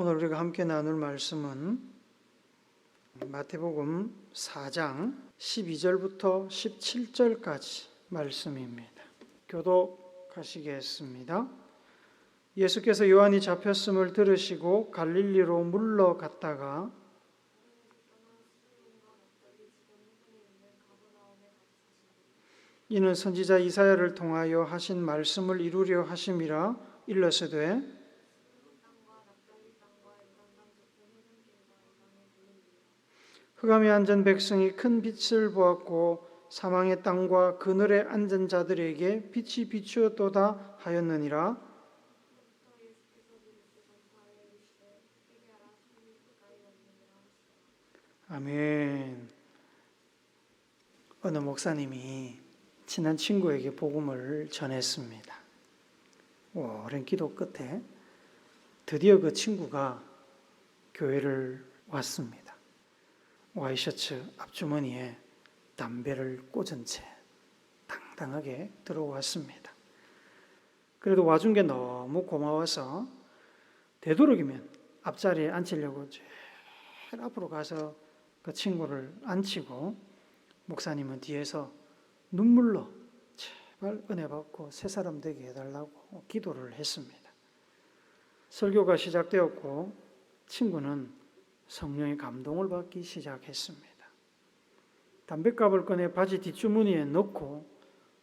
오늘 우리가 함께 나눌 말씀은 마태복음 4장 12절부터 17절까지 말씀입니다. 교독하시겠습니다. 예수께서 요한이 잡혔음을 들으시고 갈릴리로 물러갔다가 이는 선지자 이사야를 통하여 하신 말씀을 이루려 하심이라. 일러스되 흑암에 앉은 백성이 큰 빛을 보았고 사망의 땅과 그늘에 앉은 자들에게 빛이 비추었도다 하였느니라. 아멘. 어느 목사님이 친한 친구에게 복음을 전했습니다. 오랜 기도 끝에 드디어 그 친구가 교회를 왔습니다. 와이셔츠 앞주머니에 담배를 꽂은 채 당당하게 들어왔습니다. 그래도 와준 게 너무 고마워서 되도록이면 앞자리에 앉히려고 제일 앞으로 가서 그 친구를 앉히고 목사님은 뒤에서 눈물로 제발 은혜 받고 새 사람 되게 해달라고 기도를 했습니다. 설교가 시작되었고 친구는 성령의 감동을 받기 시작했습니다. 담뱃갑을 꺼내 바지 뒷주머니에 넣고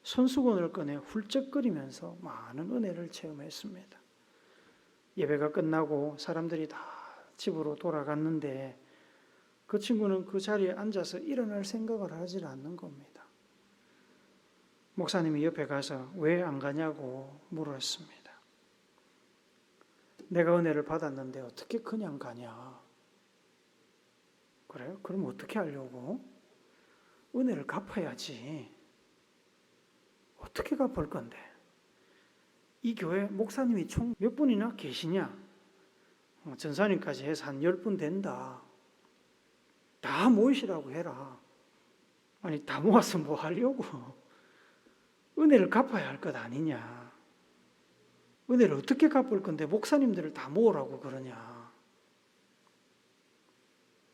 손수건을 꺼내 훌쩍거리면서 많은 은혜를 체험했습니다. 예배가 끝나고 사람들이 다 집으로 돌아갔는데 그 친구는 그 자리에 앉아서 일어날 생각을 하지 않는 겁니다. 목사님이 옆에 가서 왜 안 가냐고 물었습니다. 내가 은혜를 받았는데 어떻게 그냥 가냐? 그래요? 그럼 어떻게 하려고? 은혜를 갚아야지. 어떻게 갚을 건데? 이 교회 목사님이 총 몇 분이나 계시냐? 전사님까지 해서 한 10분 된다. 다 모이시라고 해라. 아니 다 모아서 뭐 하려고? 은혜를 갚아야 할 것 아니냐? 은혜를 어떻게 갚을 건데 목사님들을 다 모으라고 그러냐?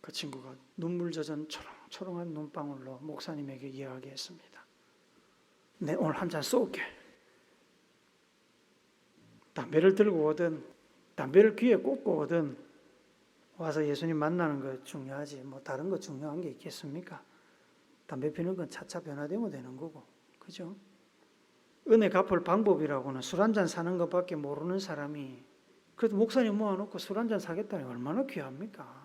그 친구가 눈물 젖은 초롱초롱한 눈방울로 목사님에게 이야기했습니다. 내 오늘 한 잔 쏠게. 담배를 들고 오든 담배를 귀에 꽂고 오든 와서 예수님 만나는 거 중요하지 뭐 다른 거 중요한 게 있겠습니까? 담배 피는 건 차차 변화되면 되는 거고, 그죠? 은혜 갚을 방법이라고는 술 한 잔 사는 것밖에 모르는 사람이 그래도 목사님 모아놓고 술 한 잔 사겠다니 얼마나 귀합니까?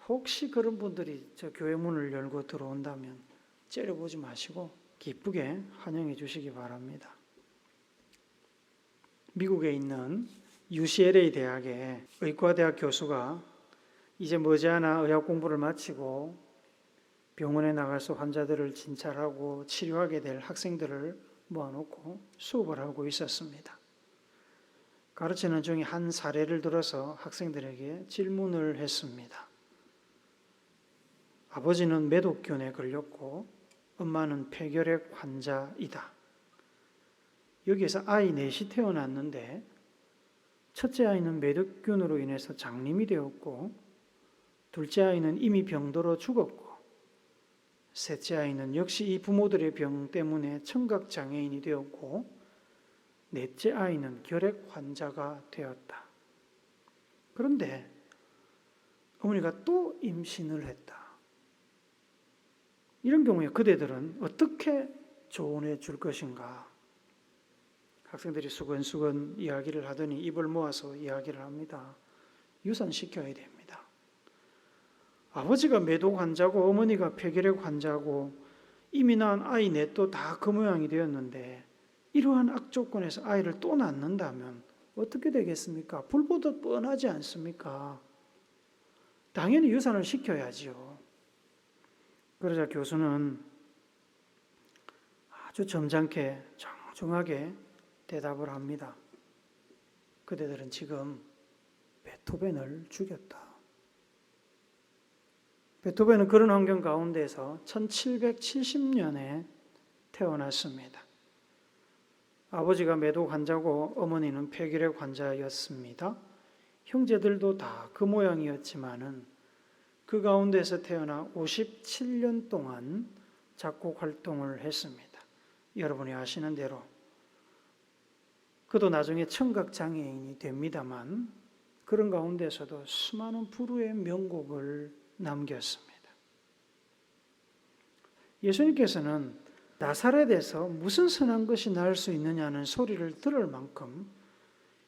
혹시 그런 분들이 저 교회 문을 열고 들어온다면 째려보지 마시고 기쁘게 환영해 주시기 바랍니다. 미국에 있는 UCLA 대학의 의과대학 교수가 이제 머지않아 의학 공부를 마치고 병원에 나가서 환자들을 진찰하고 치료하게 될 학생들을 모아놓고 수업을 하고 있었습니다. 가르치는 중에 한 사례를 들어서 학생들에게 질문을 했습니다. 아버지는 매독균에 걸렸고 엄마는 폐결핵 환자이다. 여기에서 아이 넷이 태어났는데 첫째 아이는 매독균으로 인해서 장님이 되었고 둘째 아이는 이미 병들어 죽었고 셋째 아이는 역시 이 부모들의 병 때문에 청각장애인이 되었고 넷째 아이는 결핵 환자가 되었다. 그런데 어머니가 또 임신을 했다. 이런 경우에 그대들은 어떻게 조언해 줄 것인가? 학생들이 수근수근 이야기를 하더니 입을 모아서 이야기를 합니다. 유산시켜야 됩니다. 아버지가 매독 환자고 어머니가 폐결핵 환자고 이미 낳은 아이 넷도 다 그 모양이 되었는데 이러한 악조건에서 아이를 또 낳는다면 어떻게 되겠습니까? 불보듯 뻔하지 않습니까? 당연히 유산을 시켜야지요. 그러자 교수는 아주 점잖게 정중하게 대답을 합니다. 그대들은 지금 베토벤을 죽였다. 베토벤은 그런 환경 가운데서 1770년에 태어났습니다. 아버지가 매독 환자고 어머니는 폐결핵 환자였습니다. 형제들도 다 그 모양이었지만은 그 가운데서 태어나 57년 동안 작곡 활동을 했습니다. 여러분이 아시는 대로 그도 나중에 청각 장애인이 됩니다만 그런 가운데서도 수많은 불후의 명곡을 남겼습니다. 예수님께서는 나사렛에서 무슨 선한 것이 날 수 있느냐는 소리를 들을 만큼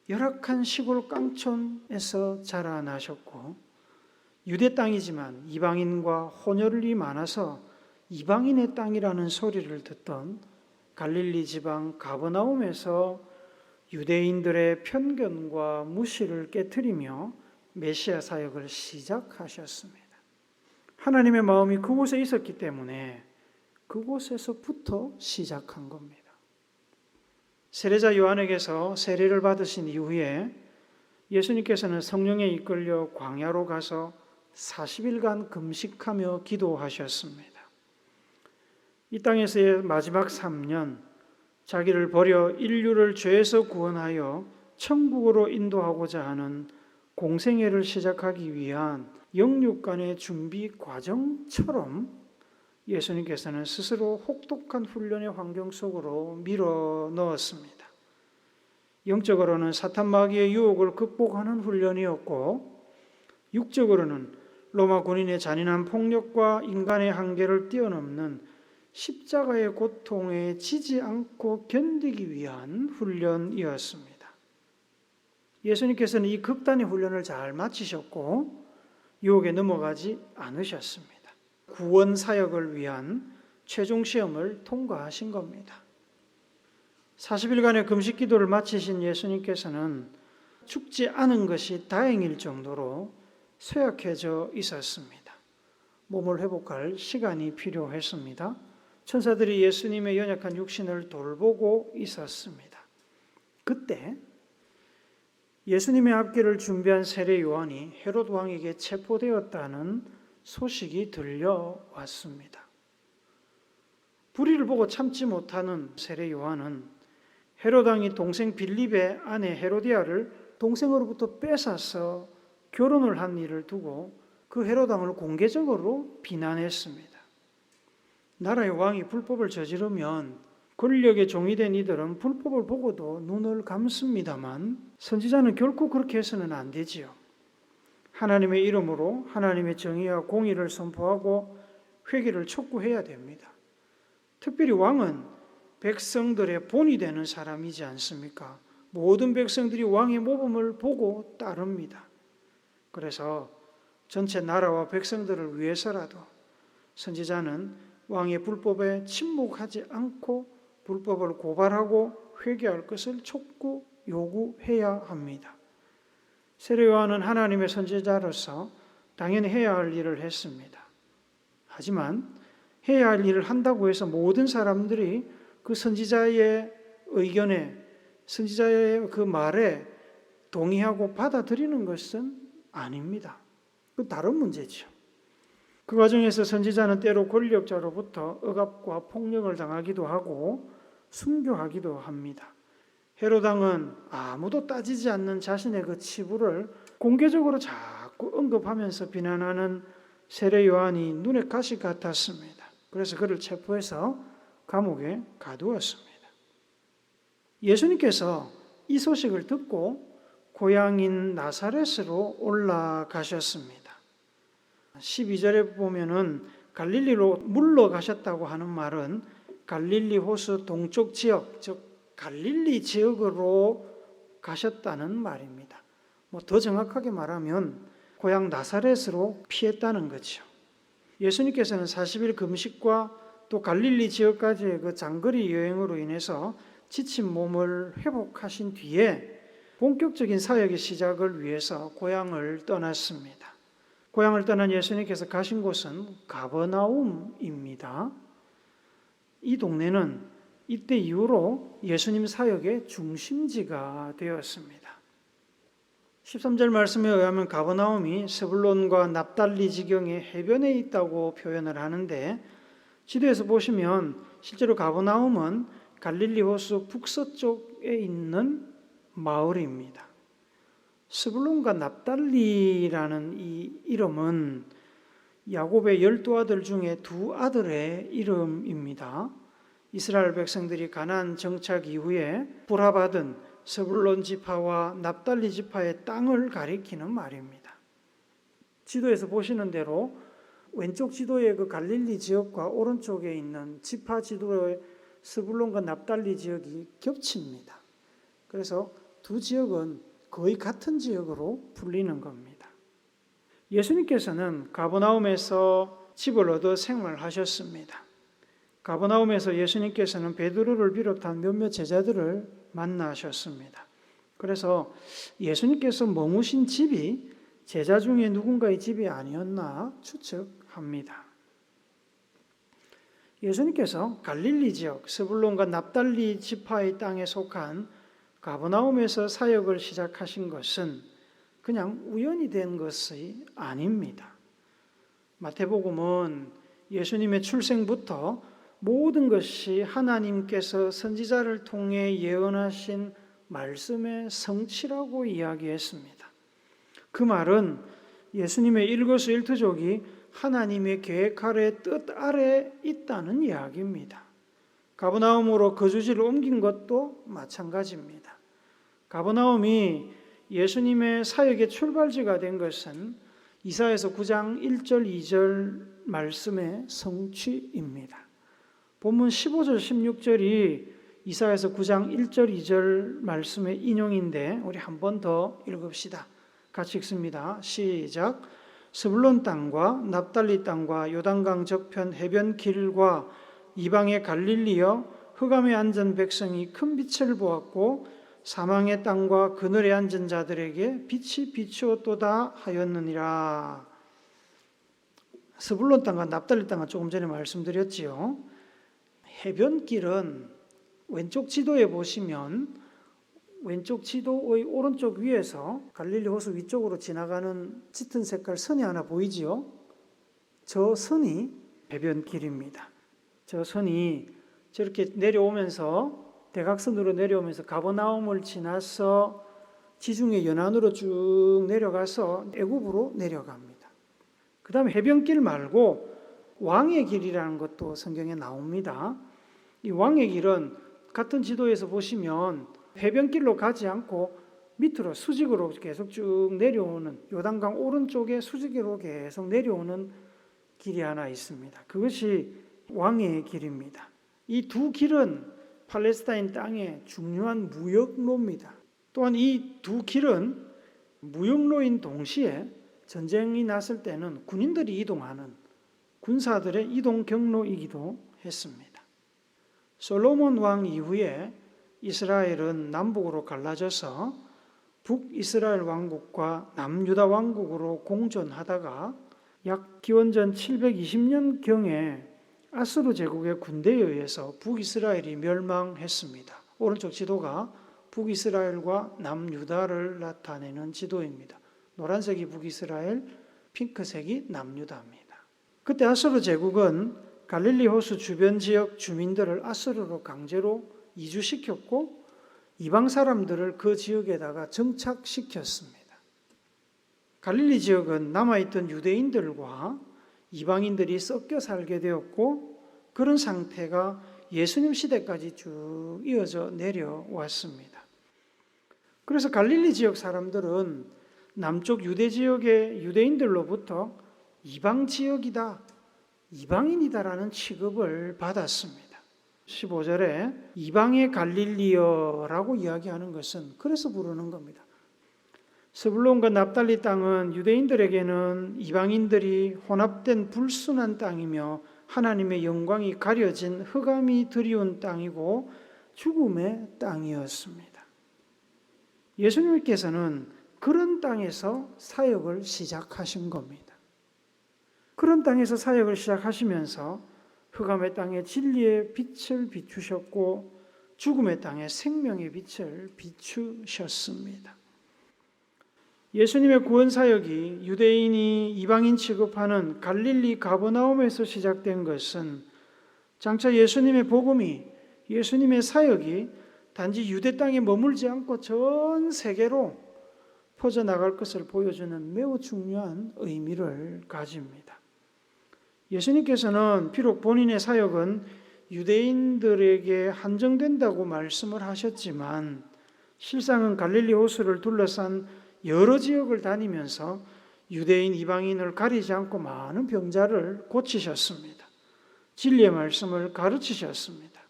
열악한 시골 깡촌에서 자라나셨고 유대 땅이지만 이방인과 혼혈이 많아서 이방인의 땅이라는 소리를 듣던 갈릴리 지방 가버나움에서 유대인들의 편견과 무시를 깨트리며 메시아 사역을 시작하셨습니다. 하나님의 마음이 그곳에 있었기 때문에 그곳에서부터 시작한 겁니다. 세례자 요한에게서 세례를 받으신 이후에 예수님께서는 성령에 이끌려 광야로 가서 40일간 금식하며 기도하셨습니다. 이 땅에서의 마지막 3년, 자기를 버려 인류를 죄에서 구원하여 천국으로 인도하고자 하는 공생애를 시작하기 위한 영육간의 준비 과정처럼 예수님께서는 스스로 혹독한 훈련의 환경 속으로 밀어 넣었습니다. 영적으로는 사탄 마귀의 유혹을 극복하는 훈련이었고 육적으로는 로마 군인의 잔인한 폭력과 인간의 한계를 뛰어넘는 십자가의 고통에 지지 않고 견디기 위한 훈련이었습니다. 예수님께서는 이 극단의 훈련을 잘 마치셨고 유혹에 넘어가지 않으셨습니다. 구원 사역을 위한 최종 시험을 통과하신 겁니다. 40일간의 금식 기도를 마치신 예수님께서는 죽지 않은 것이 다행일 정도로 쇠약해져 있었습니다. 몸을 회복할 시간이 필요했습니다. 천사들이 예수님의 연약한 육신을 돌보고 있었습니다. 그때 예수님의 앞길을 준비한 세례 요한이 헤롯 왕에게 체포되었다는 소식이 들려왔습니다. 불의를 보고 참지 못하는 세례 요한은 헤롯 왕이 동생 빌립의 아내 헤로디아를 동생으로부터 뺏어서 결혼을 한 일을 두고 그 헤롯 왕을 공개적으로 비난했습니다. 나라의 왕이 불법을 저지르면 권력의 종이 된 이들은 불법을 보고도 눈을 감습니다만 선지자는 결코 그렇게 해서는 안 되지요. 하나님의 이름으로 하나님의 정의와 공의를 선포하고 회개를 촉구해야 됩니다. 특별히 왕은 백성들의 본이 되는 사람이지 않습니까? 모든 백성들이 왕의 모범을 보고 따릅니다. 그래서 전체 나라와 백성들을 위해서라도 선지자는 왕의 불법에 침묵하지 않고 불법을 고발하고 회개할 것을 촉구, 요구해야 합니다. 세례 요한은 하나님의 선지자로서 당연히 해야 할 일을 했습니다. 하지만 해야 할 일을 한다고 해서 모든 사람들이 그 선지자의 의견에, 선지자의 그 말에 동의하고 받아들이는 것은 아닙니다. 그 다른 문제죠. 그 과정에서 선지자는 때로 권력자로부터 억압과 폭력을 당하기도 하고 순교하기도 합니다. 헤롯 왕은 아무도 따지지 않는 자신의 그 치부를 공개적으로 자꾸 언급하면서 비난하는 세례 요한이 눈에 가시 같았습니다. 그래서 그를 체포해서 감옥에 가두었습니다. 예수님께서 이 소식을 듣고 고향인 나사렛으로 올라가셨습니다. 12절에 보면은 갈릴리로 물러가셨다고 하는 말은 갈릴리 호수 동쪽 지역, 즉 갈릴리 지역으로 가셨다는 말입니다. 더 정확하게 말하면 고향 나사렛으로 피했다는 거죠. 예수님께서는 40일 금식과 또 갈릴리 지역까지의 그 장거리 여행으로 인해서 지친 몸을 회복하신 뒤에 본격적인 사역의 시작을 위해서 고향을 떠났습니다. 고향을 떠난 예수님께서 가신 곳은 가버나움입니다. 이 동네는 이때 이후로 예수님 사역의 중심지가 되었습니다. 13절 말씀에 의하면 가버나움이 스불론과 납달리 지경의 해변에 있다고 표현을 하는데 지도에서 보시면 실제로 가버나움은 갈릴리 호수 북서쪽에 있는 마을입니다. 스불론과 납달리라는 이 이름은 야곱의 12아들 중에 2아들의 이름입니다. 이스라엘 백성들이 가나안 정착 이후에 불화받은 스불론 지파와 납달리 지파의 땅을 가리키는 말입니다. 지도에서 보시는 대로 왼쪽 지도의 그 갈릴리 지역과 오른쪽에 있는 지파 지도의 스불론과 납달리 지역이 겹칩니다. 그래서 두 지역은 거의 같은 지역으로 불리는 겁니다. 예수님께서는 가버나움에서 집을 얻어 생활하셨습니다. 가버나움에서 예수님께서는 베드로를 비롯한 몇몇 제자들을 만나셨습니다. 그래서 예수님께서 머무신 집이 제자 중에 누군가의 집이 아니었나 추측합니다. 예수님께서 갈릴리 지역 스불론과 납달리 지파의 땅에 속한 가버나움에서 사역을 시작하신 것은 그냥 우연이 된 것이 아닙니다. 마태복음은 예수님의 출생부터 모든 것이 하나님께서 선지자를 통해 예언하신 말씀의 성취라고 이야기했습니다. 그 말은 예수님의 일거수일투족이 하나님의 계획 아래 뜻 아래 있다는 이야기입니다. 가버나움으로 거주지를 옮긴 것도 마찬가지입니다. 가버나움이 예수님의 사역의 출발지가 된 것은 이사야서 9장 1절 2절 말씀의 성취입니다. 본문 15절 16절이 이사야서 9장 1절 2절 말씀의 인용인데 우리 한 번 더 읽읍시다. 같이 읽습니다. 시작. 스불론 땅과 납달리 땅과 요단강 저편 해변 길과 이방의 갈릴리여 흑암에 앉은 백성이 큰 빛을 보았고 사망의 땅과 그늘에 앉은 자들에게 빛이 비추었도다 하였느니라. 스불론 땅과 납달리 땅은 조금 전에 말씀드렸지요. 해변길은 왼쪽 지도에 보시면 왼쪽 지도의 오른쪽 위에서 갈릴리 호수 위쪽으로 지나가는 짙은 색깔 선이 하나 보이지요? 저 선이 해변길입니다. 저 선이 저렇게 내려오면서 대각선으로 내려오면서 가버나움을 지나서 지중해 연안으로 쭉 내려가서 애굽으로 내려갑니다. 그 다음에 해변길 말고 왕의 길이라는 것도 성경에 나옵니다. 이 왕의 길은 같은 지도에서 보시면 해변길로 가지 않고 밑으로 수직으로 계속 쭉 내려오는 요단강 오른쪽에 수직으로 계속 내려오는 길이 하나 있습니다. 그것이 왕의 길입니다. 이 두 길은 팔레스타인 땅의 중요한 무역로입니다. 또한 이 두 길은 무역로인 동시에 전쟁이 났을 때는 군인들이 이동하는 군사들의 이동 경로이기도 했습니다. 솔로몬 왕 이후에 이스라엘은 남북으로 갈라져서 북이스라엘 왕국과 남유다 왕국으로 공존하다가 약 기원전 720년경에 아수르 제국의 군대에 의해서 북이스라엘이 멸망했습니다. 오른쪽 지도가 북이스라엘과 남유다를 나타내는 지도입니다. 노란색이 북이스라엘, 핑크색이 남유다입니다. 그때 아수르 제국은 갈릴리 호수 주변 지역 주민들을 아수르로 강제로 이주시켰고 이방 사람들을 그 지역에다가 정착시켰습니다. 갈릴리 지역은 남아있던 유대인들과 이방인들이 섞여 살게 되었고 그런 상태가 예수님 시대까지 쭉 이어져 내려왔습니다. 그래서 갈릴리 지역 사람들은 남쪽 유대 지역의 유대인들로부터 이방 지역이다, 이방인이다라는 취급을 받았습니다. 15절에 이방의 갈릴리여라고 이야기하는 것은 그래서 부르는 겁니다. 스불론과 납달리 땅은 유대인들에게는 이방인들이 혼합된 불순한 땅이며 하나님의 영광이 가려진 흑암이 드리운 땅이고 죽음의 땅이었습니다. 예수님께서는 그런 땅에서 사역을 시작하신 겁니다. 그런 땅에서 사역을 시작하시면서 흑암의 땅에 진리의 빛을 비추셨고 죽음의 땅에 생명의 빛을 비추셨습니다. 예수님의 구원 사역이 유대인이 이방인 취급하는 갈릴리 가버나움에서 시작된 것은 장차 예수님의 복음이 예수님의 사역이 단지 유대 땅에 머물지 않고 전 세계로 퍼져나갈 것을 보여주는 매우 중요한 의미를 가집니다. 예수님께서는 비록 본인의 사역은 유대인들에게 한정된다고 말씀을 하셨지만 실상은 갈릴리 호수를 둘러싼 여러 지역을 다니면서 유대인, 이방인을 가리지 않고 많은 병자를 고치셨습니다. 진리의 말씀을 가르치셨습니다.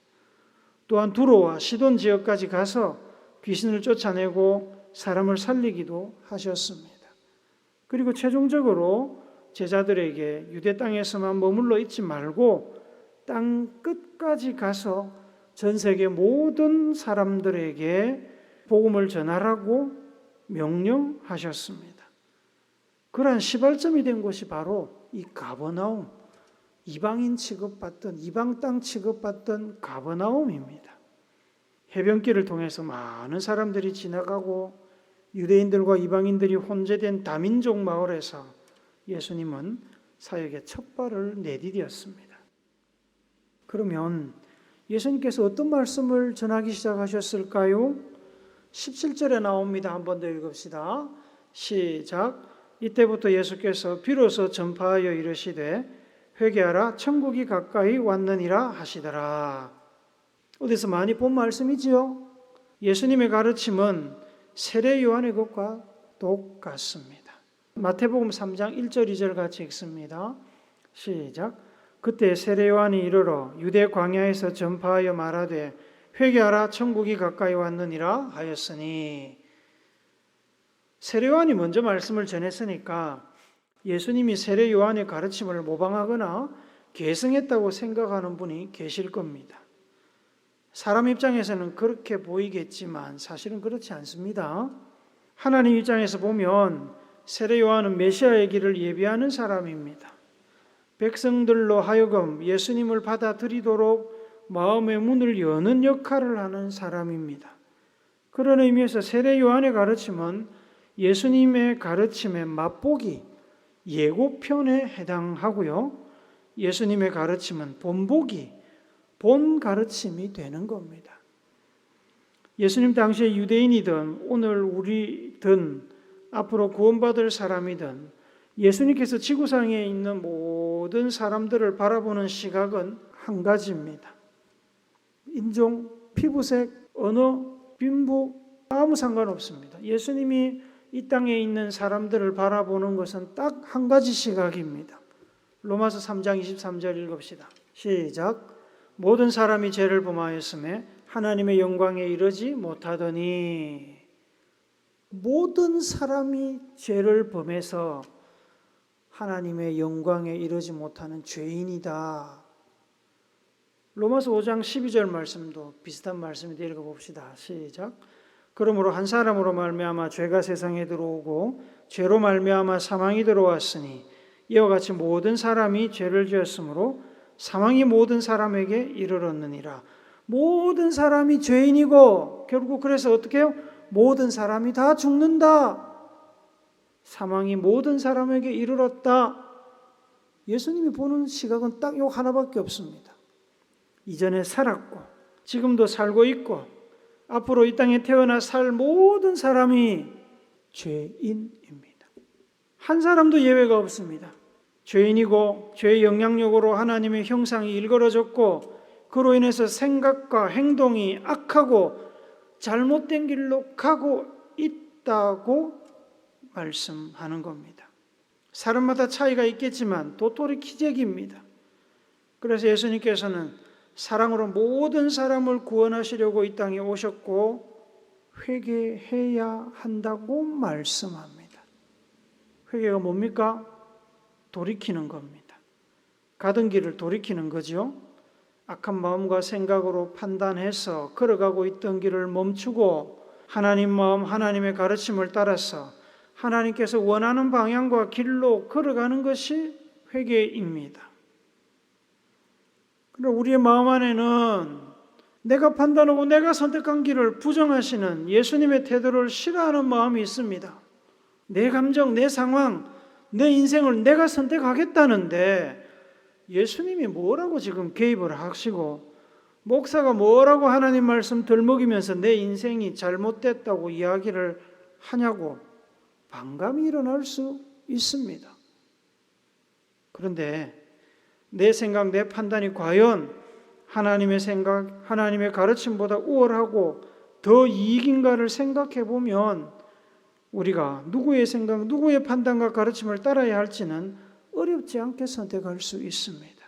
또한 두로와 시돈 지역까지 가서 귀신을 쫓아내고 사람을 살리기도 하셨습니다. 그리고 최종적으로 제자들에게 유대 땅에서만 머물러 있지 말고 땅 끝까지 가서 전 세계 모든 사람들에게 복음을 전하라고 명령하셨습니다. 그러한 시발점이 된 곳이 바로 이 가버나움, 이방인 취급받던, 이방 땅 취급받던 가버나움입니다. 해변길을 통해서 많은 사람들이 지나가고 유대인들과 이방인들이 혼재된 다민족 마을에서 예수님은 사역의 첫 발을 내디뎠습니다. 그러면 예수님께서 어떤 말씀을 전하기 시작하셨을까요? 17절에 나옵니다. 한 번 더 읽읍시다. 시작. 이때부터 예수께서 비로소 전파하여 이르시되 회개하라 천국이 가까이 왔느니라 하시더라. 어디서 많이 본 말씀이지요? 예수님의 가르침은 세례 요한의 것과 똑같습니다. 마태복음 3장 1절 2절 같이 읽습니다. 시작. 그때 세례 요한이 이르러 유대 광야에서 전파하여 말하되 회개하라 천국이 가까이 왔느니라 하였으니, 세례 요한이 먼저 말씀을 전했으니까 예수님이 세례 요한의 가르침을 모방하거나 계승했다고 생각하는 분이 계실 겁니다. 사람 입장에서는 그렇게 보이겠지만 사실은 그렇지 않습니다. 하나님 입장에서 보면 세례 요한은 메시아의 길을 예비하는 사람입니다. 백성들로 하여금 예수님을 받아들이도록 마음의 문을 여는 역할을 하는 사람입니다. 그런 의미에서 세례 요한의 가르침은 예수님의 가르침의 맛보기, 예고편에 해당하고요. 예수님의 가르침은 본보기, 본 가르침이 되는 겁니다. 예수님 당시에 유대인이든 오늘 우리든 앞으로 구원받을 사람이든 예수님께서 지구상에 있는 모든 사람들을 바라보는 시각은 한 가지입니다. 인종, 피부색, 언어, 빈부 아무 상관없습니다. 예수님이 이 땅에 있는 사람들을 바라보는 것은 딱 한 가지 시각입니다. 로마서 3장 23절 읽읍시다. 시작. 모든 사람이 죄를 범하였음에 하나님의 영광에 이르지 못하더니, 모든 사람이 죄를 범해서 하나님의 영광에 이르지 못하는 죄인이다. 로마서 5장 12절 말씀도 비슷한 말씀인데 읽어봅시다. 시작. 그러므로 한 사람으로 말미암아 죄가 세상에 들어오고 죄로 말미암아 사망이 들어왔으니 이와 같이 모든 사람이 죄를 지었으므로 사망이 모든 사람에게 이르렀느니라. 모든 사람이 죄인이고 결국 그래서 어떻게 해요? 모든 사람이 다 죽는다. 사망이 모든 사람에게 이르렀다. 예수님이 보는 시각은 딱 요 하나밖에 없습니다. 이전에 살았고 지금도 살고 있고 앞으로 이 땅에 태어나 살 모든 사람이 죄인입니다. 한 사람도 예외가 없습니다. 죄인이고 죄의 영향력으로 하나님의 형상이 일그러졌고 그로 인해서 생각과 행동이 악하고 잘못된 길로 가고 있다고 말씀하는 겁니다. 사람마다 차이가 있겠지만 도토리 키재기입니다. 그래서 예수님께서는 사랑으로 모든 사람을 구원하시려고 이 땅에 오셨고 회개해야 한다고 말씀합니다. 회개가 뭡니까? 돌이키는 겁니다. 가던 길을 돌이키는 거죠. 악한 마음과 생각으로 판단해서 걸어가고 있던 길을 멈추고 하나님 마음, 하나님의 가르침을 따라서 하나님께서 원하는 방향과 길로 걸어가는 것이 회개입니다. 그리고 우리의 마음 안에는 내가 판단하고 내가 선택한 길을 부정하시는 예수님의 태도를 싫어하는 마음이 있습니다. 내 감정, 내 상황, 내 인생을 내가 선택하겠다는데 예수님이 뭐라고 지금 개입을 하시고 목사가 뭐라고 하나님 말씀 덜먹이면서 내 인생이 잘못됐다고 이야기를 하냐고 반감이 일어날 수 있습니다. 그런데 내 생각, 내 판단이 과연 하나님의 생각, 하나님의 가르침보다 우월하고 더 이익인가를 생각해 보면 우리가 누구의 생각, 누구의 판단과 가르침을 따라야 할지는 어렵지 않게 선택할 수 있습니다.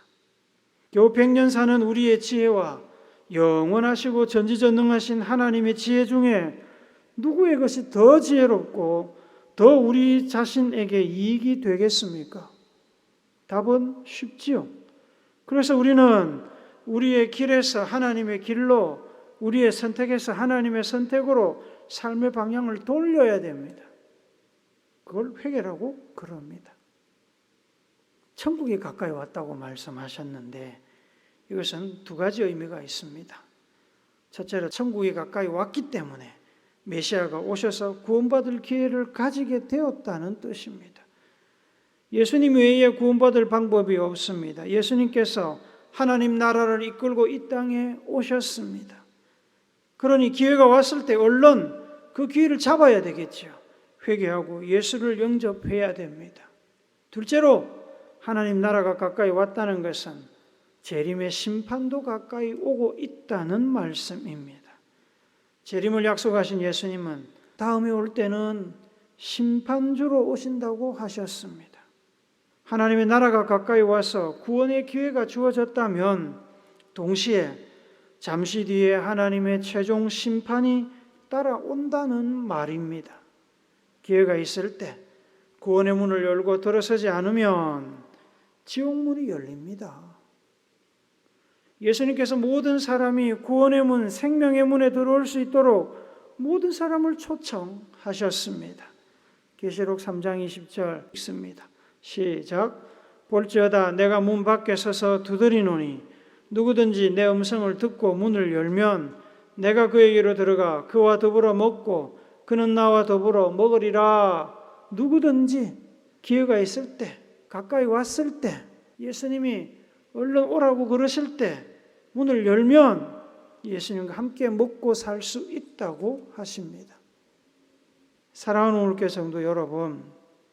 겨우 100년 사는 우리의 지혜와 영원하시고 전지전능하신 하나님의 지혜 중에 누구의 것이 더 지혜롭고 더 우리 자신에게 이익이 되겠습니까? 답은 쉽지요. 그래서 우리는 우리의 길에서 하나님의 길로, 우리의 선택에서 하나님의 선택으로 삶의 방향을 돌려야 됩니다. 그걸 회개라고 그럽니다. 천국이 가까이 왔다고 말씀하셨는데 이것은 두 가지 의미가 있습니다. 첫째로 천국이 가까이 왔기 때문에 메시아가 오셔서 구원받을 기회를 가지게 되었다는 뜻입니다. 예수님 외에 구원받을 방법이 없습니다. 예수님께서 하나님 나라를 이끌고 이 땅에 오셨습니다. 그러니 기회가 왔을 때 얼른 그 기회를 잡아야 되겠죠. 회개하고 예수를 영접해야 됩니다. 둘째로 하나님 나라가 가까이 왔다는 것은 재림의 심판도 가까이 오고 있다는 말씀입니다. 재림을 약속하신 예수님은 다음에 올 때는 심판주로 오신다고 하셨습니다. 하나님의 나라가 가까이 와서 구원의 기회가 주어졌다면 동시에 잠시 뒤에 하나님의 최종 심판이 따라온다는 말입니다. 기회가 있을 때 구원의 문을 열고 들어서지 않으면 지옥문이 열립니다. 예수님께서 모든 사람이 구원의 문, 생명의 문에 들어올 수 있도록 모든 사람을 초청하셨습니다. 계시록 3장 20절 읽습니다. 시작. 볼지어다 내가 문 밖에 서서 두드리노니 누구든지 내 음성을 듣고 문을 열면 내가 그에게로 들어가 그와 더불어 먹고 그는 나와 더불어 먹으리라. 누구든지 기회가 있을 때, 가까이 왔을 때, 예수님이 얼른 오라고 그러실 때 문을 열면 예수님과 함께 먹고 살 수 있다고 하십니다. 사랑하는 우리교회 성도 여러분,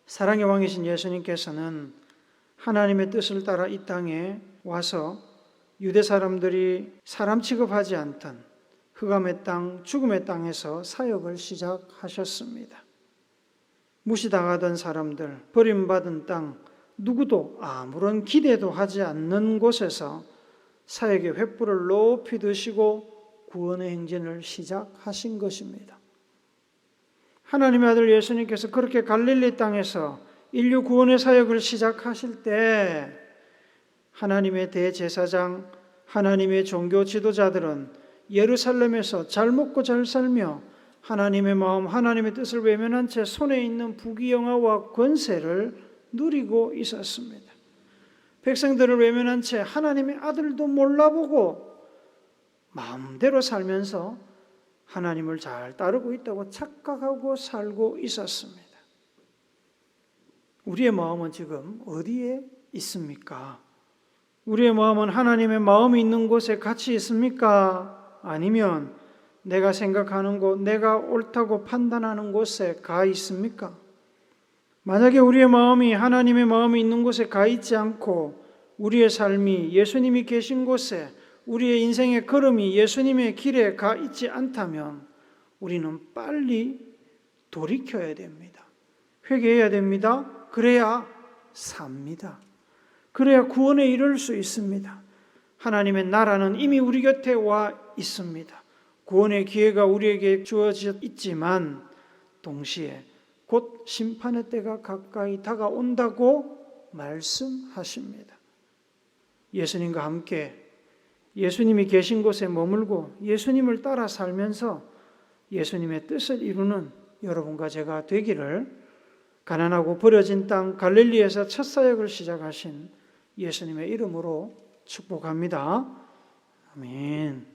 사랑의 왕이신 예수님께서는 하나님의 뜻을 따라 이 땅에 와서 유대 사람들이 사람 취급하지 않던 흑암의 땅, 죽음의 땅에서 사역을 시작하셨습니다. 무시당하던 사람들, 버림받은 땅, 누구도 아무런 기대도 하지 않는 곳에서 사역의 횃불을 높이 드시고 구원의 행진을 시작하신 것입니다. 하나님의 아들 예수님께서 그렇게 갈릴리 땅에서 인류 구원의 사역을 시작하실 때 하나님의 대제사장, 하나님의 종교 지도자들은 예루살렘에서 잘 먹고 잘 살며 하나님의 마음, 하나님의 뜻을 외면한 채 손에 있는 부귀영화와 권세를 누리고 있었습니다. 백성들을 외면한 채 하나님의 아들도 몰라보고 마음대로 살면서 하나님을 잘 따르고 있다고 착각하고 살고 있었습니다. 우리의 마음은 지금 어디에 있습니까? 우리의 마음은 하나님의 마음이 있는 곳에 같이 있습니까? 아니면 내가 생각하는 곳, 내가 옳다고 판단하는 곳에 가 있습니까? 만약에 우리의 마음이 하나님의 마음이 있는 곳에 가 있지 않고 우리의 삶이 예수님이 계신 곳에, 우리의 인생의 걸음이 예수님의 길에 가 있지 않다면 우리는 빨리 돌이켜야 됩니다. 회개해야 됩니다. 그래야 삽니다. 그래야 구원에 이를 수 있습니다. 하나님의 나라는 이미 우리 곁에 와 있습니다. 구원의 기회가 우리에게 주어져 있지만 동시에 곧 심판의 때가 가까이 다가온다고 말씀하십니다. 예수님과 함께 예수님이 계신 곳에 머물고 예수님을 따라 살면서 예수님의 뜻을 이루는 여러분과 제가 되기를 가난하고 버려진 땅 갈릴리에서 첫 사역을 시작하신 예수님의 이름으로 축복합니다. 아멘.